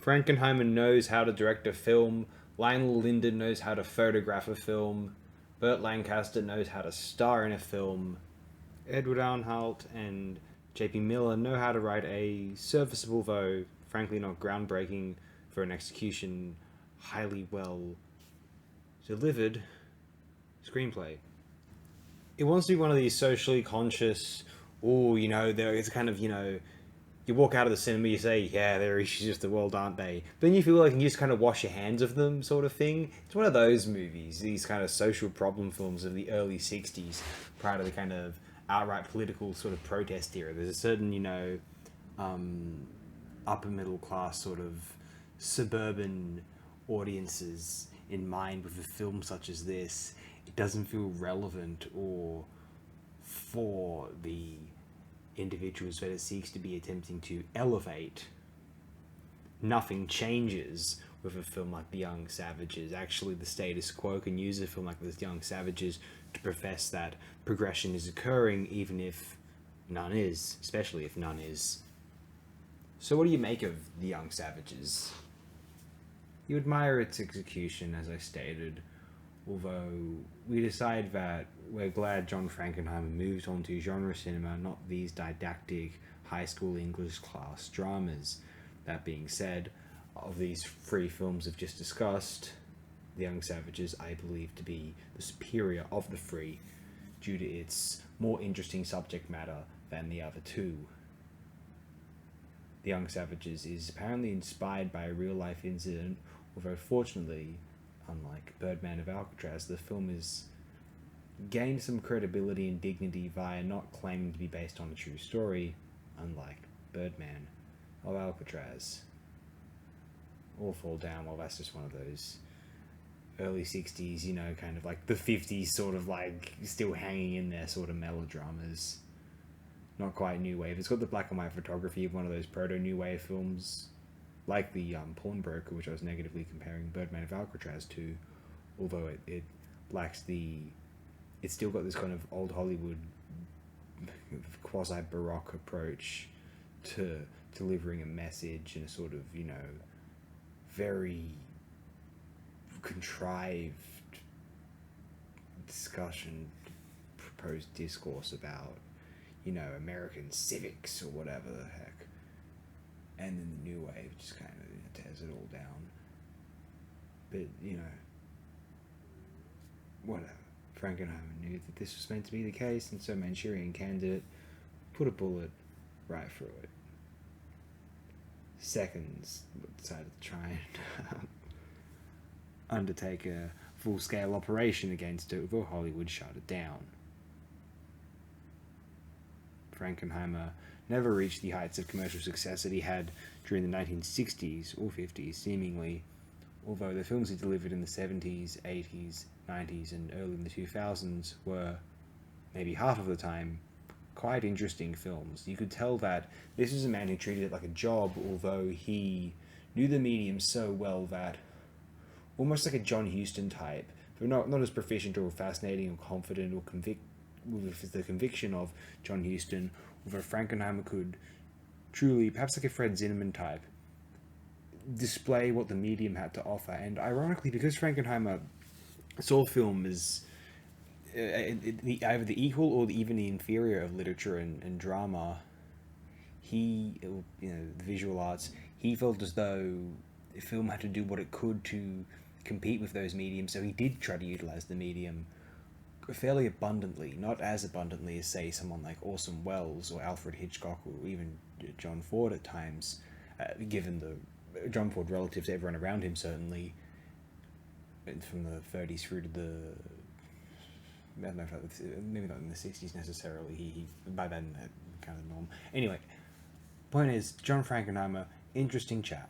Frankenheimer knows how to direct a film. Lionel Linden knows how to photograph a film. Burt Lancaster knows how to star in a film. Edward Arnholt and J.P. Miller know how to write a serviceable, though frankly not groundbreaking for an execution, highly well delivered screenplay. It wants to be one of these socially conscious, there is kind of, you walk out of the cinema, you say, yeah, there are issues of the world, aren't they? But then you feel like you just kind of wash your hands of them, sort of thing. It's one of those movies, these kind of social problem films of the early 60s, prior to the kind of outright political sort of protest era. There's a certain, upper middle class sort of suburban audiences in mind with a film such as this. It doesn't feel relevant or for the individuals that it seeks to be attempting to elevate. Nothing changes with a film like The Young Savages. Actually, the status quo can use a film like The Young Savages to profess that progression is occurring, even if none is, especially if none is. So what do you make of The Young Savages? You admire its execution, as I stated, although we decide that we're glad John Frankenheimer moved on to genre cinema, not these didactic high school English class dramas. That being said, of these three films I've just discussed, The Young Savages I believe to be the superior of the three, due to its more interesting subject matter than the other two. The Young Savages is apparently inspired by a real-life incident, although fortunately, unlike Birdman of Alcatraz, the film has gained some credibility and dignity via not claiming to be based on a true story, unlike Birdman of Alcatraz. All Fall Down, well, that's just one of those early 60s, kind of like the 50s sort of like still hanging in there sort of melodramas. Not quite new wave. It's got the black and white photography of one of those proto-new wave films, like the Pawnbroker, which I was negatively comparing Birdman of Alcatraz to, although it lacks the... It's still got this kind of old Hollywood quasi-Baroque approach to delivering a message in a sort of, very contrived discussion, proposed discourse about, American civics or whatever the heck. And then the new wave just kind of tears it all down. But, whatever. Frankenheimer knew that this was meant to be the case, and so Manchurian Candidate put a bullet right through it. Seconds decided to try and undertake a full-scale operation against it before Hollywood shut it down. Frankenheimer never reached the heights of commercial success that he had during the 1960s or 50s, seemingly, although the films he delivered in the 70s, 80s, 90s, and early in the 2000s were, maybe half of the time, quite interesting films. You could tell that this was a man who treated it like a job, although he knew the medium so well that, almost like a John Huston type, but not as proficient or fascinating or confident or with the conviction of John Huston, although Frankenheimer could truly, perhaps like a Fred Zinnemann type, display what the medium had to offer. And ironically, because Frankenheimer saw film as either the equal or even the inferior of literature and drama, the visual arts, he felt as though film had to do what it could to compete with those mediums, so he did try to utilize the medium fairly abundantly, not as abundantly as, say, someone like Orson Welles or Alfred Hitchcock or even John Ford at times, given the John Ford relative to everyone around him, certainly, from the 30s through to the... I don't know if maybe not in the 60s necessarily, he by then had kind of norm. Anyway, point is, John Frankenheimer, interesting chap.